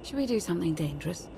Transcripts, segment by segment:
Should we do something dangerous?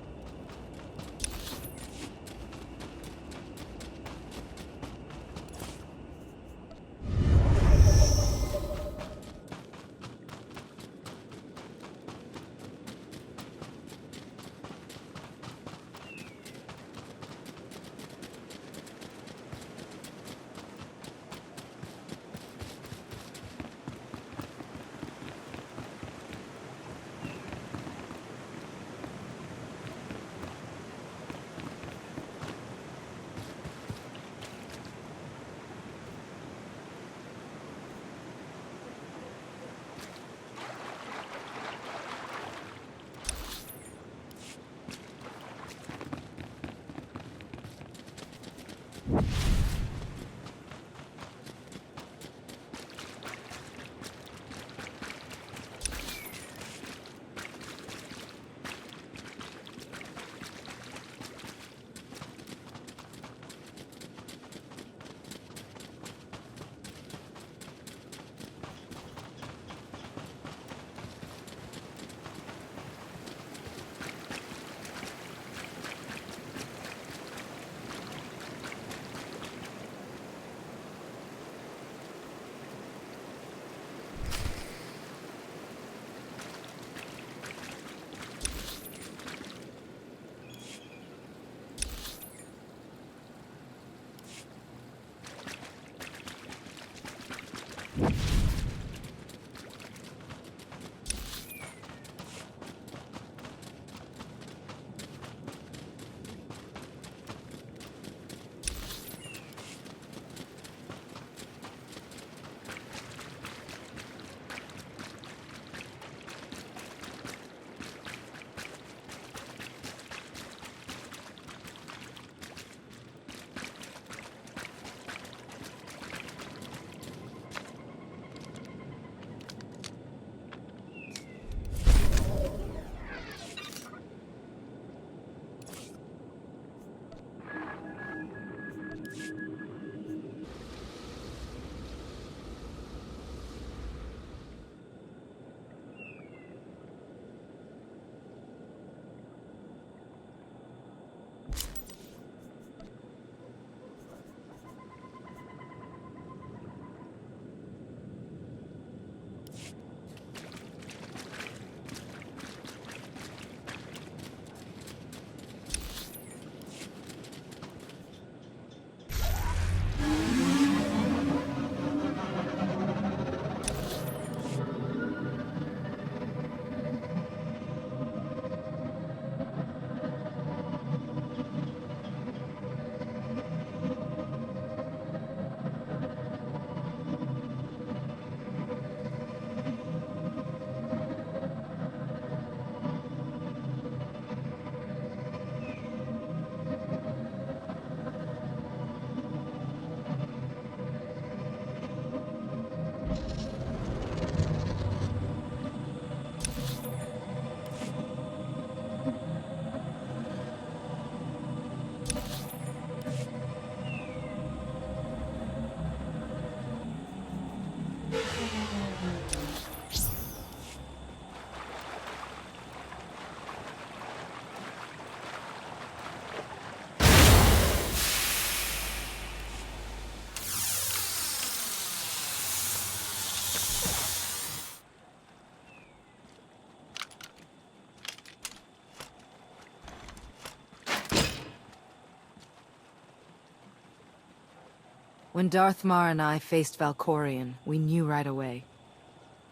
When Darthmar and I faced Valkorion, we knew right away.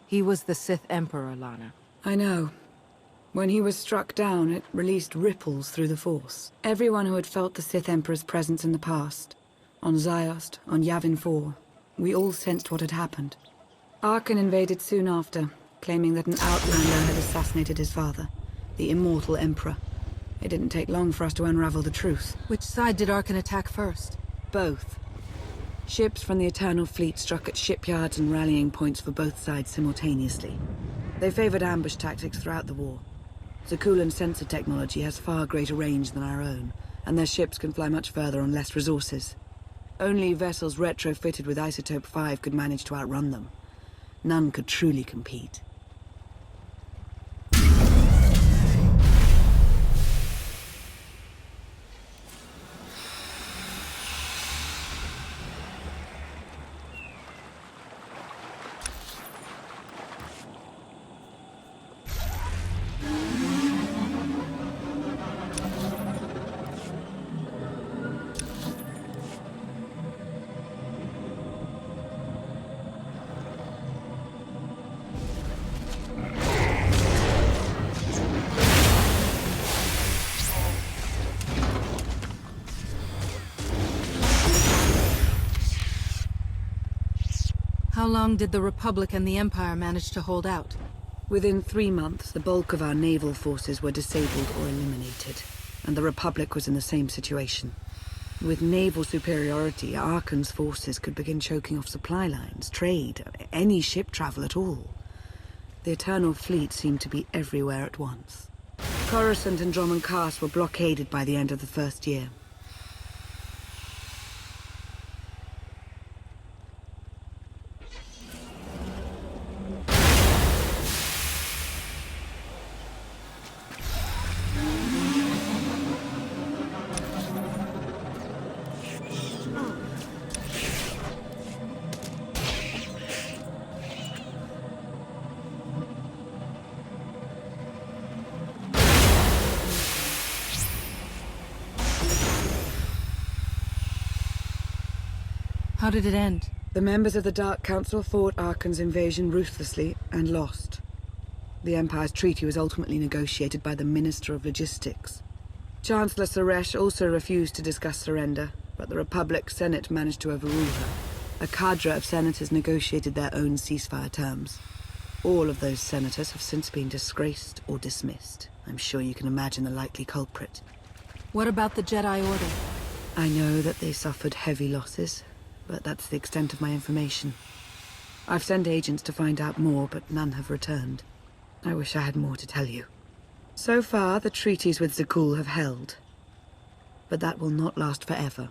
He was the Sith Emperor, Lana. I know. When he was struck down, it released ripples through the Force. Everyone who had felt the Sith Emperor's presence in the past, on Ziost, on Yavin 4, we all sensed what had happened. Arkan invaded soon after, claiming that an outlander had assassinated his father, the immortal Emperor. It didn't take long for us to unravel the truth. Which side did Arkan attack first? Both. Ships from the Eternal Fleet struck at shipyards and rallying points for both sides simultaneously. They favored ambush tactics throughout the war. Zakulan's sensor technology has far greater range than our own, and their ships can fly much further on less resources. Only vessels retrofitted with Isotope 5 could manage to outrun them. None could truly compete. How long did the Republic and the Empire manage to hold out? Within 3 months, the bulk of our naval forces were disabled or eliminated, and the Republic was in the same situation. With naval superiority, Arkan's forces could begin choking off supply lines, trade, any ship travel at all. The Eternal Fleet seemed to be everywhere at once. Coruscant and Drummond Cast were blockaded by the end of the first year. How did it end? The members of the Dark Council fought Arkan's invasion ruthlessly and lost. The Empire's treaty was ultimately negotiated by the Minister of Logistics. Chancellor Suresh also refused to discuss surrender, but the Republic Senate managed to overrule her. A cadre of senators negotiated their own ceasefire terms. All of those senators have since been disgraced or dismissed. I'm sure you can imagine the likely culprit. What about the Jedi Order? I know that they suffered heavy losses, but that's the extent of my information. I've sent agents to find out more, but none have returned. I wish I had more to tell you. So far, the treaties with Zakul have held. But that will not last forever.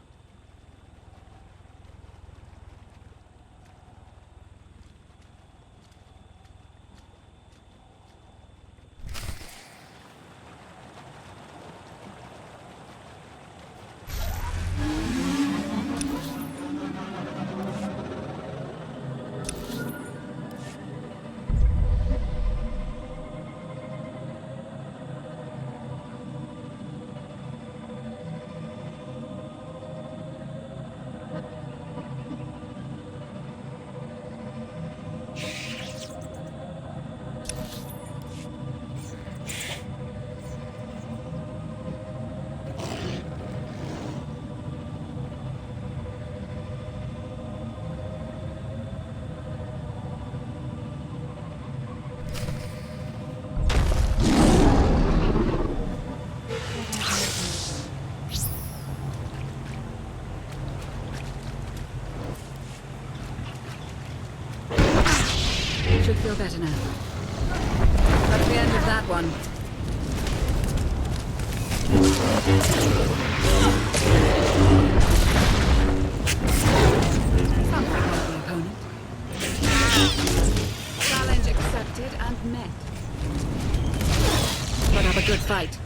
Should feel better now. That's the end of that one. Sounds like one of the opponent. Challenge accepted and met. Put up a good fight.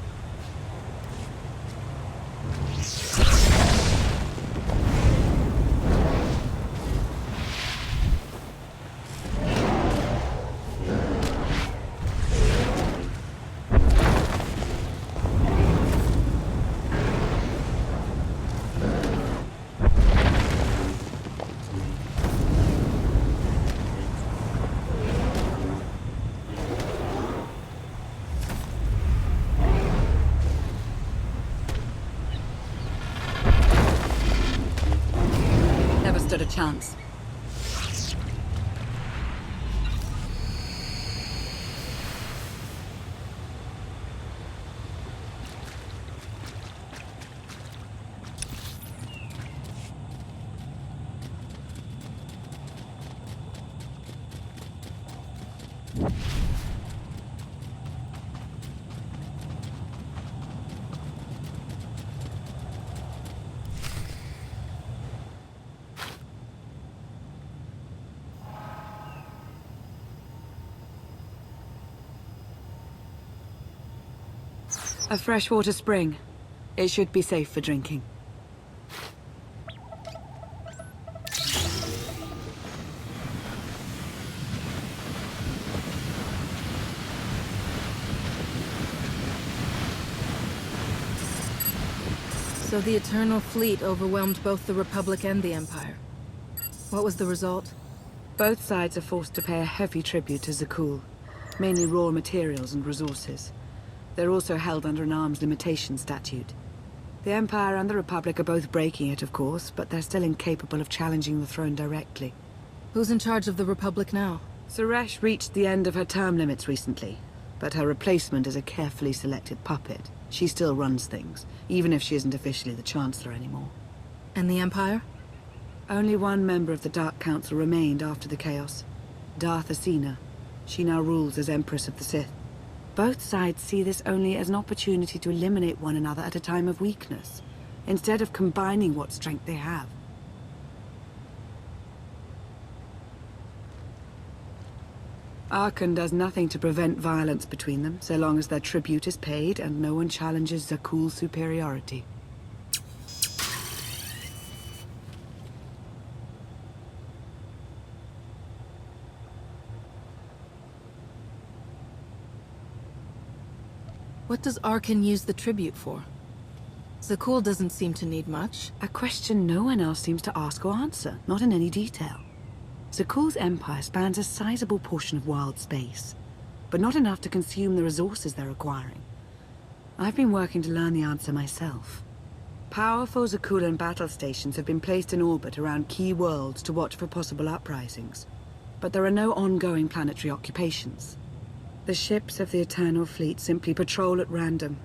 Stood a chance. A freshwater spring. It should be safe for drinking. So the Eternal Fleet overwhelmed both the Republic and the Empire. What was the result? Both sides are forced to pay a heavy tribute to Zakul, mainly raw materials and resources. They're also held under an arms limitation statute. The Empire and the Republic are both breaking it, of course, but they're still incapable of challenging the throne directly. Who's in charge of the Republic now? Suresh reached the end of her term limits recently, but her replacement is a carefully selected puppet. She still runs things, even if she isn't officially the Chancellor anymore. And the Empire? Only one member of the Dark Council remained after the chaos. Darth Asina. She now rules as Empress of the Sith. Both sides see this only as an opportunity to eliminate one another at a time of weakness, instead of combining what strength they have. Arkan does nothing to prevent violence between them, so long as their tribute is paid and no one challenges Zakul's superiority. What does Arkan use the tribute for? Zakul doesn't seem to need much. A question no one else seems to ask or answer, not in any detail. Zakul's empire spans a sizable portion of wild space, but not enough to consume the resources they're acquiring. I've been working to learn the answer myself. Powerful Zakulan battle stations have been placed in orbit around key worlds to watch for possible uprisings, but there are no ongoing planetary occupations. The ships of the Eternal Fleet simply patrol at random,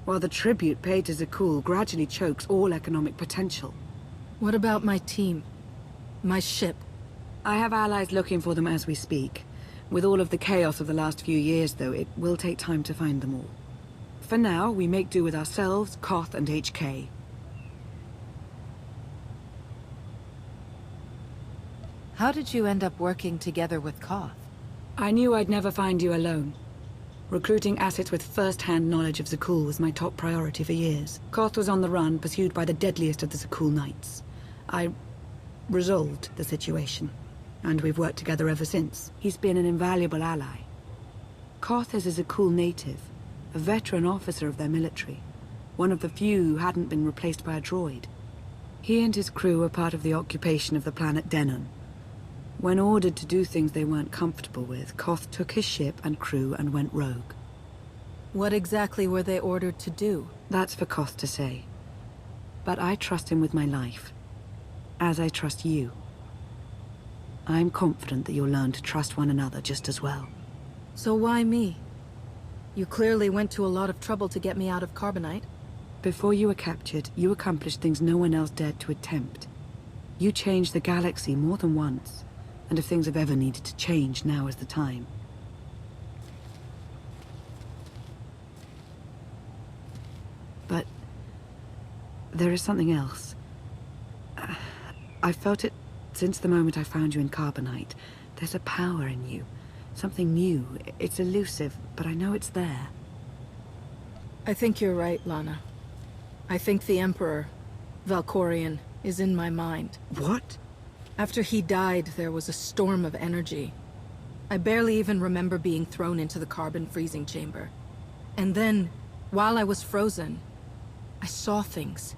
while the tribute paid to Zakul gradually chokes all economic potential. What about my team? My ship? I have allies looking for them as we speak. With all of the chaos of the last few years, though, it will take time to find them all. For now, we make do with ourselves, Koth, and HK. How did you end up working together with Koth? I knew I'd never find you alone. Recruiting assets with first-hand knowledge of Zakul was my top priority for years. Koth was on the run, pursued by the deadliest of the Zakul Knights. I resolved the situation, and we've worked together ever since. He's been an invaluable ally. Koth is a Zakul native, a veteran officer of their military, one of the few who hadn't been replaced by a droid. He and his crew were part of the occupation of the planet Denon. When ordered to do things they weren't comfortable with, Koth took his ship and crew and went rogue. What exactly were they ordered to do? That's for Koth to say. But I trust him with my life, as I trust you. I'm confident that you'll learn to trust one another just as well. So why me? You clearly went to a lot of trouble to get me out of Carbonite. Before you were captured, you accomplished things no one else dared to attempt. You changed the galaxy more than once. And if things have ever needed to change, now is the time. But there is something else. I've felt it since the moment I found you in Carbonite. There's a power in you. Something new. It's elusive, but I know it's there. I think you're right, Lana. I think the Emperor, Valkorion, is in my mind. What? After he died, there was a storm of energy. I barely even remember being thrown into the carbon freezing chamber. And then, while I was frozen, I saw things.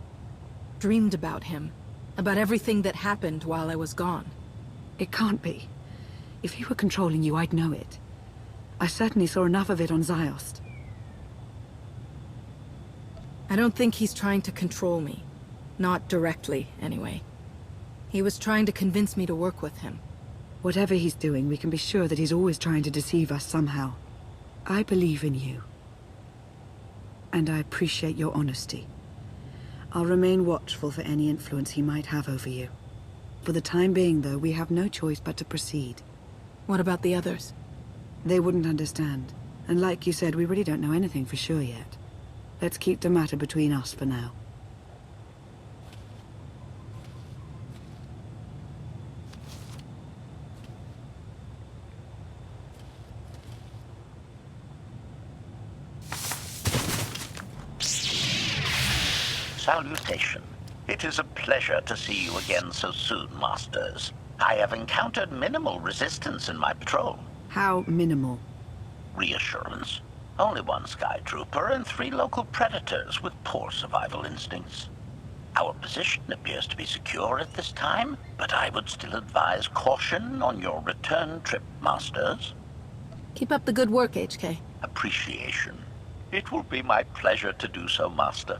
Dreamed about him. About everything that happened while I was gone. It can't be. If he were controlling you, I'd know it. I certainly saw enough of it on Ziost. I don't think he's trying to control me. Not directly, anyway. He was trying to convince me to work with him. Whatever he's doing, we can be sure that he's always trying to deceive us somehow. I believe in you. And I appreciate your honesty. I'll remain watchful for any influence he might have over you. For the time being, though, we have no choice but to proceed. What about the others? They wouldn't understand. And like you said, we really don't know anything for sure yet. Let's keep the matter between us for now. salutation. It is a pleasure to see you again so soon, Masters. I have encountered minimal resistance in my patrol. How minimal? Reassurance. Only one Sky Trooper and 3 local predators with poor survival instincts. Our position appears to be secure at this time, but I would still advise caution on your return trip, Masters. Keep up the good work, HK. Appreciation. It will be my pleasure to do so, Master.